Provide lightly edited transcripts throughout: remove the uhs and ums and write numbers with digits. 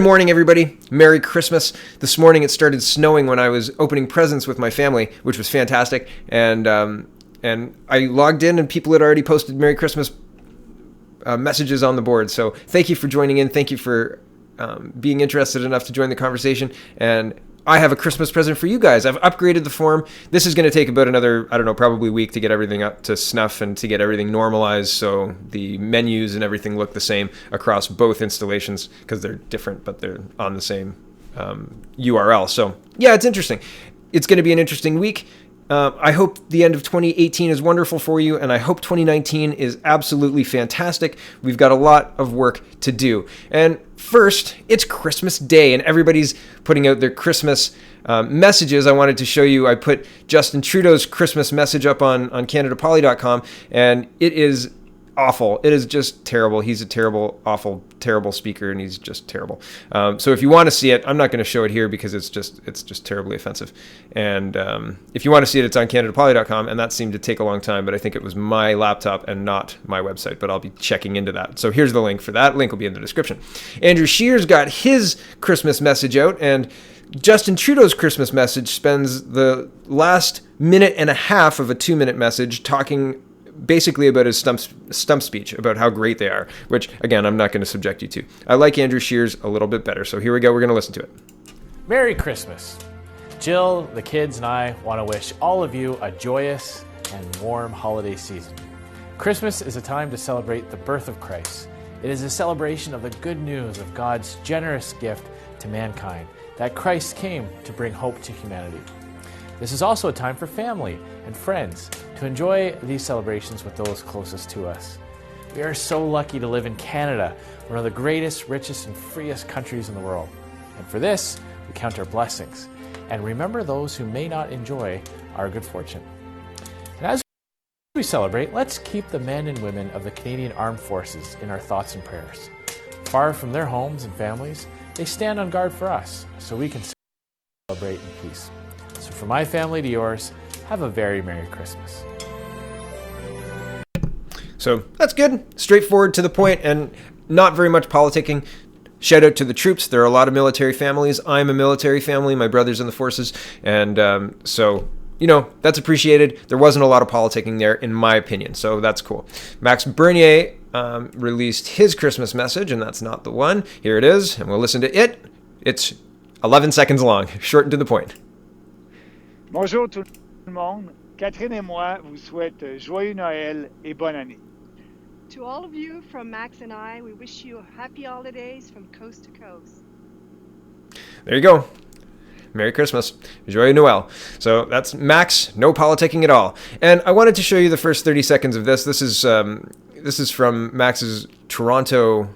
Good morning, everybody. Merry Christmas. This morning it started snowing when I was opening presents with my family, which was fantastic. And I logged in and people had already posted Merry Christmas messages on the board. So thank you for joining in. Thank you for being interested enough to join the conversation. And I have a Christmas present for you guys. I've upgraded the form. This is going to take about another, probably a week to get everything up to snuff and to get everything normalized so the menus and everything look the same across both installations because they're different, but they're on the same URL. So yeah, it's interesting. It's going to be an interesting week. I hope the end of 2018 is wonderful for you, and I hope 2019 is absolutely fantastic. We've got a lot of work to do. And first, it's Christmas Day, and everybody's putting out their Christmas messages. I wanted to show you, I put Justin Trudeau's Christmas message up on CanadaPoly.com, and it is awful. It is just terrible. He's a terrible, awful, terrible speaker, and he's just terrible. So if you want to see it, I'm not going to show it here because it's just terribly offensive. And if you want to see it, it's on CanadaPoly.com, and that seemed to take a long time, but I think it was my laptop and not my website, but I'll be checking into that. So here's the link for that. Link will be in the description. Andrew Scheer's got his Christmas message out, and Justin Trudeau's Christmas message spends the last minute and a half of a 2-minute message talking basically about his stump speech, about how great they are, which, again, I'm not going to subject you to. I like Andrew Scheer's a little bit better, so here we go. We're going to listen to it. Merry Christmas. Jill, the kids, and I want to wish all of you a joyous and warm holiday season. Christmas is a time to celebrate the birth of Christ. It is a celebration of the good news of God's generous gift to mankind, that Christ came to bring hope to humanity. This is also a time for family and friends to enjoy these celebrations with those closest to us. We are so lucky to live in Canada, one of the greatest, richest, and freest countries in the world. And for this, we count our blessings and remember those who may not enjoy our good fortune. And as we celebrate, let's keep the men and women of the Canadian Armed Forces in our thoughts and prayers. Far from their homes and families, they stand on guard for us so we can celebrate in peace. So from my family to yours, have a very Merry Christmas. So that's good, straightforward, to the point, and not very much politicking. Shout out to the troops. There are a lot of military families. I'm a military family. My brother's in the forces. And so, that's appreciated. There wasn't a lot of politicking there, in my opinion. So that's cool. Max Bernier released his Christmas message, and that's not the one. Here it is, and we'll listen to it. It's 11 seconds long, short and to the point. Bonjour tout le monde. Catherine et moi vous souhaitent joyeux Noël et bonne année. To all of you, from Max and I, we wish you happy holidays from coast to coast. There you go. Merry Christmas. Joyeux Noël. So that's Max, no politicking at all. And I wanted to show you the first 30 seconds of this. This is from Max's Toronto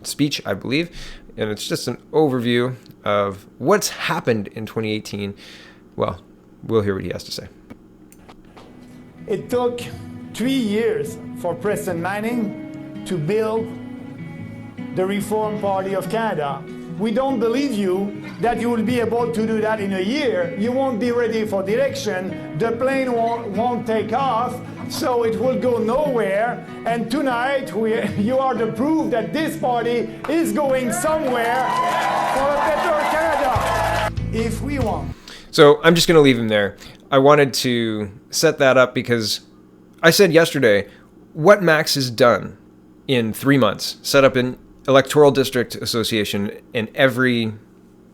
speech, I believe. And it's just an overview of what's happened in 2018. Well, we'll hear what he has to say. It took 3 years for Preston Manning to build the Reform Party of Canada. We don't believe you that you will be able to do that in a year. You won't be ready for the election. The plane won't take off, so it will go nowhere. And tonight, you are the proof that this party is going somewhere for a better Canada. If we want. So I'm just going to leave him there. I wanted to set that up because I said yesterday what Max has done in 3 months, set up an electoral district association in every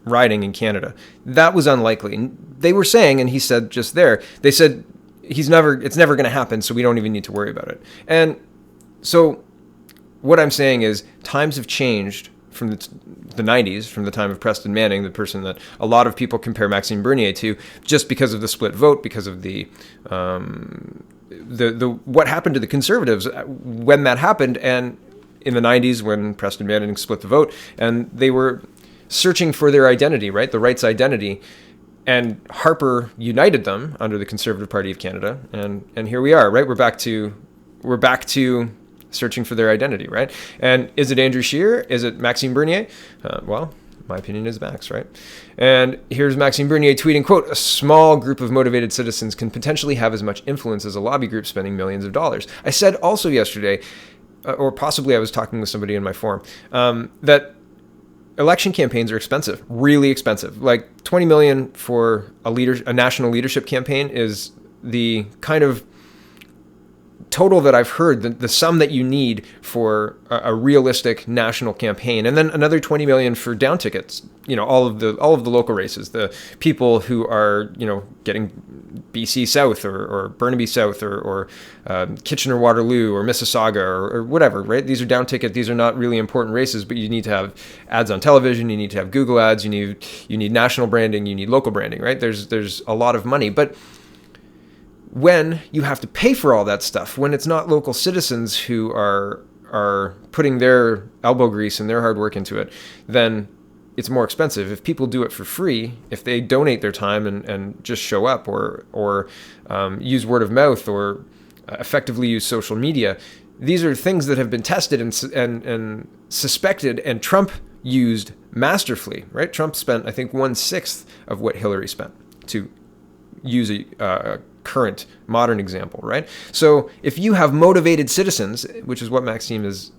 riding in Canada. That was unlikely. And they were saying, and he said just there, they said it's never going to happen, so we don't even need to worry about it. And so what I'm saying is times have changed from the 90s, from the time of Preston Manning, the person that a lot of people compare Maxime Bernier to, just because of the split vote, because of the what happened to the Conservatives when that happened, and in the 90s when Preston Manning split the vote, and they were searching for their identity, right, the right's identity, and Harper united them under the Conservative Party of Canada, and here we are, right? We're back to searching for their identity, right? And is it Andrew Scheer? Is it Maxime Bernier? Well, my opinion is Max, right? And here's Maxime Bernier tweeting, quote, "A small group of motivated citizens can potentially have as much influence as a lobby group spending millions of dollars." I said also yesterday, or possibly I was talking with somebody in my forum, that election campaigns are expensive, really expensive. Like 20 million for a national leadership campaign is the kind of total that I've heard, the sum that you need for a realistic national campaign, and then another 20 million for down tickets. All of the local races, the people who are getting BC South or Burnaby South or Kitchener Waterloo or Mississauga or whatever, right? These are down ticket. These are not really important races, but you need to have ads on television. You need to have Google ads. You need national branding. You need local branding, right? There's a lot of money, but when you have to pay for all that stuff, when it's not local citizens who are putting their elbow grease and their hard work into it, then it's more expensive. If people do it for free, if they donate their time and just show up or use word of mouth or effectively use social media, these are things that have been tested and suspected, and Trump used masterfully, right? Trump spent, I think, 1/6 of what Hillary spent, to use a current modern example, right? So if you have motivated citizens, which is what Maxime is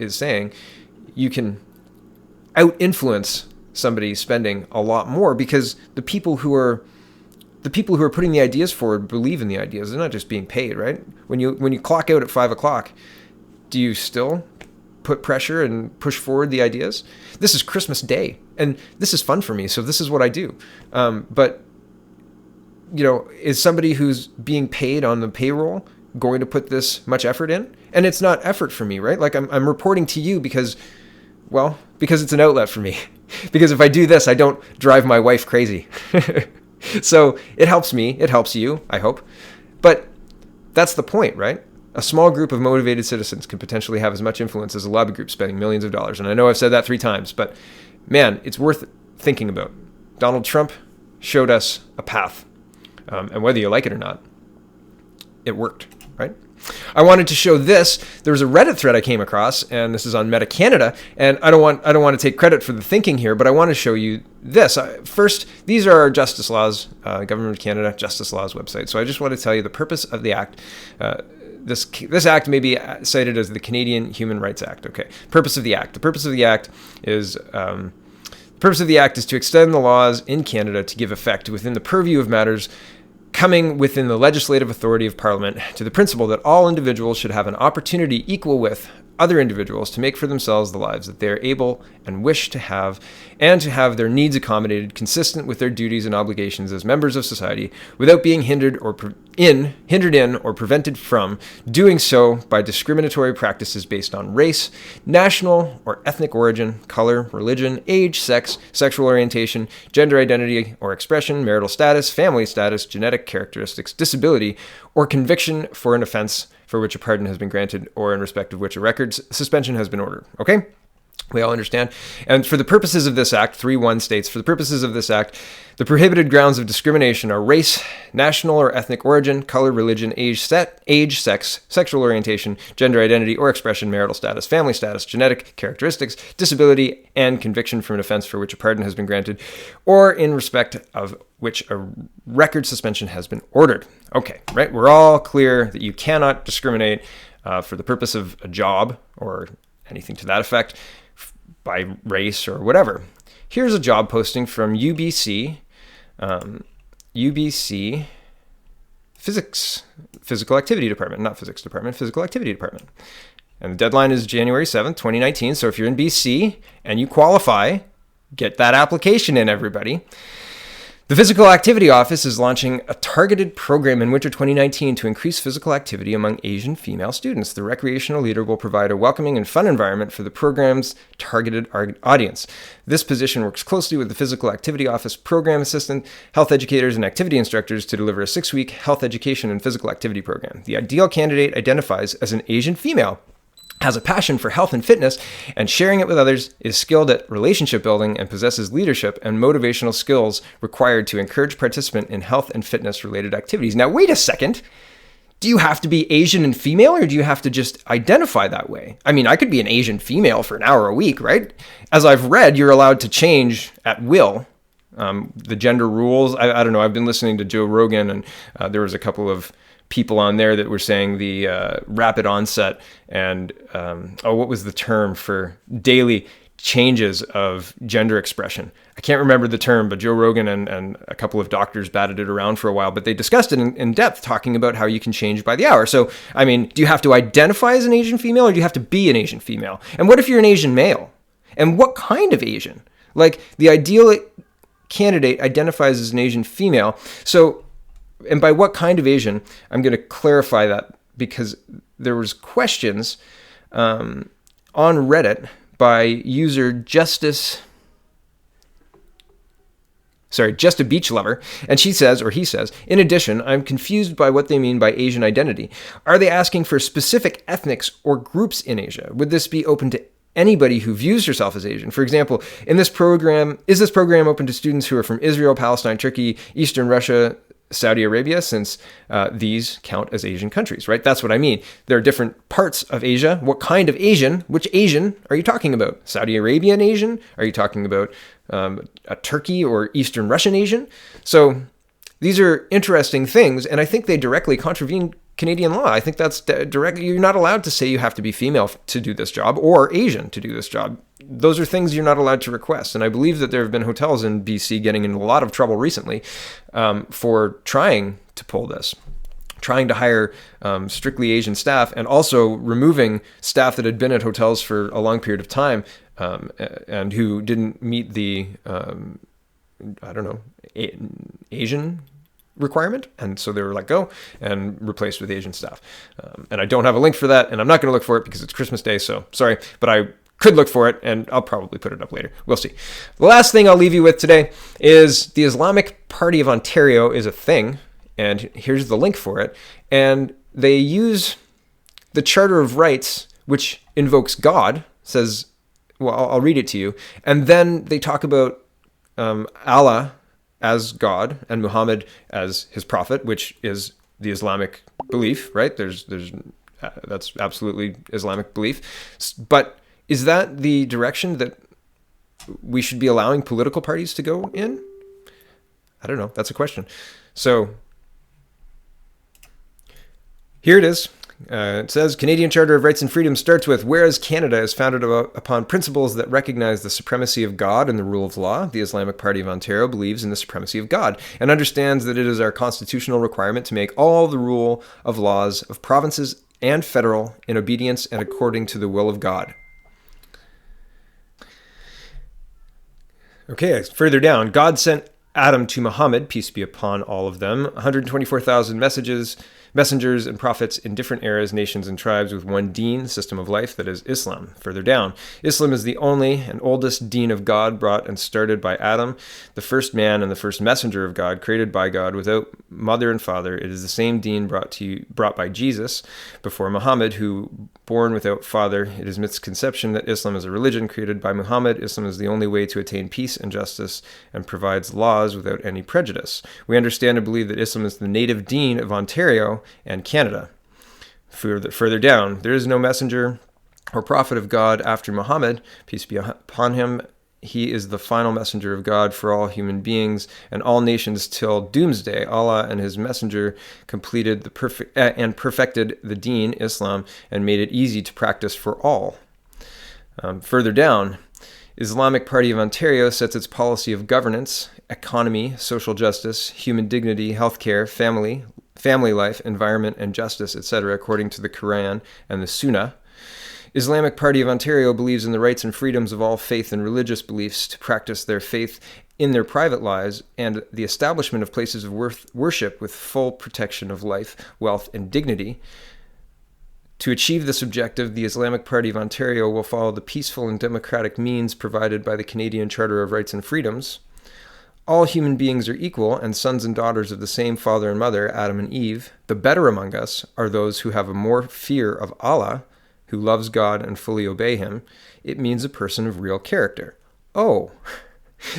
saying, you can out-influence somebody spending a lot more, because the people who are putting the ideas forward believe in the ideas. They're not just being paid, right? When you clock out at 5 o'clock, do you still put pressure and push forward the ideas? This is Christmas Day, and this is fun for me, so this is what I do. But is somebody who's being paid on the payroll going to put this much effort in? And it's not effort for me, right? Like I'm reporting to you because it's an outlet for me. Because if I do this, I don't drive my wife crazy. So it helps me. It helps you, I hope. But that's the point, right? A small group of motivated citizens can potentially have as much influence as a lobby group spending millions of dollars. And I know I've said that 3 times, but man, it's worth thinking about. Donald Trump showed us a path. And whether you like it or not, it worked, right? I wanted to show this. There was a Reddit thread I came across, and this is on Meta Canada. And I don't want to take credit for the thinking here, but I want to show you this. First, these are our justice laws, Government of Canada Justice Laws website. So I just want to tell you the purpose of the act. This act may be cited as the Canadian Human Rights Act. Okay, purpose of the act. The purpose of the act is to extend the laws in Canada to give effect within the purview of matters coming within the legislative authority of Parliament to the principle that all individuals should have an opportunity equal with other individuals to make for themselves the lives that they are able and wish to have, and to have their needs accommodated consistent with their duties and obligations as members of society, without being hindered in or prevented from doing so by discriminatory practices based on race, national or ethnic origin, color, religion, age, sex, sexual orientation, gender identity or expression, marital status, family status, genetic characteristics, disability, or conviction for an offense for which a pardon has been granted or in respect of which a record suspension has been ordered. Okay? We all understand. And for the purposes of this act, 3.1 states, for the purposes of this act, the prohibited grounds of discrimination are race, national or ethnic origin, color, religion, age, sex, sexual orientation, gender identity or expression, marital status, family status, genetic characteristics, disability, and conviction from an offense for which a pardon has been granted, or in respect of which a record suspension has been ordered. Okay, right? We're all clear that you cannot discriminate for the purpose of a job or anything to that effect by race or whatever. Here's a job posting from UBC Physical Activity Department, not Physics Department, Physical Activity Department. And the deadline is January 7th, 2019. So if you're in BC and you qualify, get that application in, everybody. The Physical Activity Office is launching a targeted program in winter 2019 to increase physical activity among Asian female students. The recreational leader will provide a welcoming and fun environment for the program's targeted audience. This position works closely with the Physical Activity Office program assistant, health educators, and activity instructors to deliver a 6-week health education and physical activity program. The ideal candidate identifies as an Asian female, has a passion for health and fitness, and sharing it with others, is skilled at relationship building, and possesses leadership and motivational skills required to encourage participant in health and fitness related activities. Now, wait a second. Do you have to be Asian and female, or do you have to just identify that way? I mean, I could be an Asian female for an hour a week, right? As I've read, you're allowed to change at will. The gender rules, I don't know. I've been listening to Joe Rogan, and there was a couple of people on there that were saying the rapid onset and what was the term for daily changes of gender expression. I can't remember the term, but Joe Rogan and a couple of doctors batted it around for a while, but they discussed it in depth, talking about how you can change by the hour. So, I mean, do you have to identify as an Asian female, or do you have to be an Asian female? And what if you're an Asian male? And what kind of Asian? Like, the ideal candidate identifies as an Asian female. So, and by what kind of Asian, I'm going to clarify that, because there was questions on Reddit by user Just a Beach Lover, and she says, or he says, in addition, I'm confused by what they mean by Asian identity. Are they asking for specific ethnics or groups in Asia? Would this be open to anybody who views herself as Asian? For example, is this program open to students who are from Israel, Palestine, Turkey, Eastern Russia, Saudi Arabia, since these count as Asian countries, right? That's what I mean. There are different parts of Asia. What kind of Asian? Which Asian are you talking about? Saudi Arabian Asian? Are you talking about a Turkey or Eastern Russian Asian? So these are interesting things, and I think they directly contravene Canadian law. I think that's direct. You're not allowed to say you have to be female to do this job or Asian to do this job. Those are things you're not allowed to request. And I believe that there have been hotels in BC getting in a lot of trouble recently for trying to pull this, trying to hire strictly Asian staff, and also removing staff that had been at hotels for a long period of time and who didn't meet the, Asian requirement, and so they were let go and replaced with Asian staff. And I don't have a link for that, and I'm not going to look for it because it's Christmas Day, so sorry, but I could look for it, and I'll probably put it up later. We'll see. The last thing I'll leave you with today is the Islamic Party of Ontario is a thing, and here's the link for it. And they use the Charter of Rights, which invokes God, says, well, I'll read it to you, and then they talk about Allah as God and Muhammad as his prophet, which is the Islamic belief, right? That's absolutely Islamic belief. But is that the direction that we should be allowing political parties to go in? I don't know. That's a question. So here it is. It says, Canadian Charter of Rights and Freedoms starts with, whereas Canada is founded upon principles that recognize the supremacy of God and the rule of law, the Islamic Party of Ontario believes in the supremacy of God and understands that it is our constitutional requirement to make all the rule of laws of provinces and federal in obedience and according to the will of God. Okay, further down, God sent Adam to Muhammad, peace be upon all of them, 124,000 messengers and prophets in different eras, nations, and tribes with one deen, system of life, that is Islam. Further down, Islam is the only and oldest deen of God brought and started by Adam, the first man and the first messenger of God, created by God without mother and father. It is the same deen brought by Jesus before Muhammad, who born without father. It is misconception that Islam is a religion created by Muhammad. Islam is the only way to attain peace and justice and provides laws without any prejudice. We understand and believe that Islam is the native deen of Ontario and Canada. Further down, there is no messenger or prophet of God after Muhammad, peace be upon him. He is the final messenger of God for all human beings and all nations till doomsday. Allah and his messenger completed perfected the deen, Islam, and made it easy to practice for all. Further down, Islamic Party of Ontario sets its policy of governance, economy, social justice, human dignity, healthcare, family life, environment, and justice, etc., according to the Quran and the Sunnah. Islamic Party of Ontario believes in the rights and freedoms of all faith and religious beliefs to practice their faith in their private lives and the establishment of places of worship with full protection of life, wealth, and dignity. To achieve this objective, the Islamic Party of Ontario will follow the peaceful and democratic means provided by the Canadian Charter of Rights and Freedoms. All human beings are equal and sons and daughters of the same father and mother, Adam and Eve. The better among us are those who have a more fear of Allah, who loves God and fully obey him. It means a person of real character. Oh,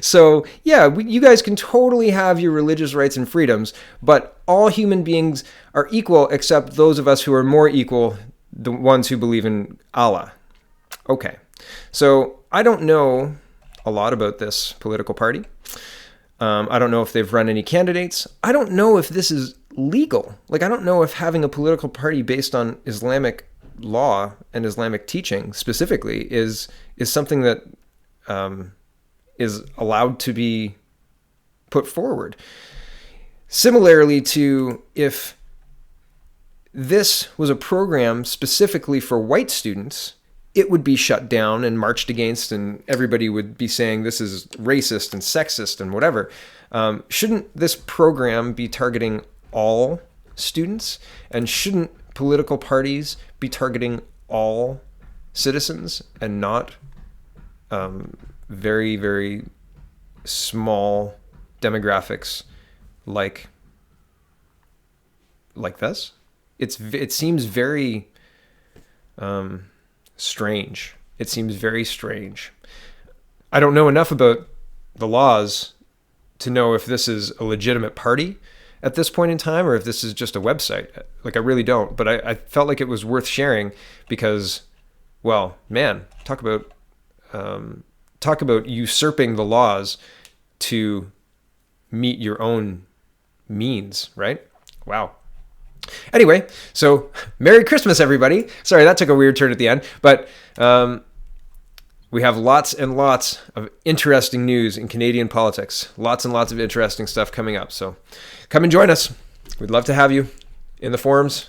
so yeah, you guys can totally have your religious rights and freedoms, but all human beings are equal except those of us who are more equal, the ones who believe in Allah. Okay, so I don't know a lot about this political party. I don't know if they've run any candidates. I don't know if this is legal. Like, I don't know if having a political party based on Islamic law and Islamic teaching specifically is something that is allowed to be put forward. Similarly to if this was a program specifically for white students, it would be shut down and marched against, and everybody would be saying this is racist and sexist and whatever. Shouldn't this program be targeting all students? And shouldn't political parties be targeting all citizens and not very, very small demographics like this? It seems very strange. It seems very strange. I don't know enough about the laws to know if this is a legitimate party at this point in time or if this is just a website. Like, I really don't. But I felt like it was worth sharing because, well, man, talk about usurping the laws to meet your own means, right? Wow. Anyway, so Merry Christmas, everybody. Sorry, that took a weird turn at the end, but we have lots and lots of interesting news in Canadian politics. Lots and lots of interesting stuff coming up. So come and join us. We'd love to have you in the forums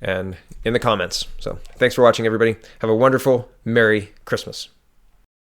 and in the comments. So thanks for watching, everybody. Have a wonderful Merry Christmas.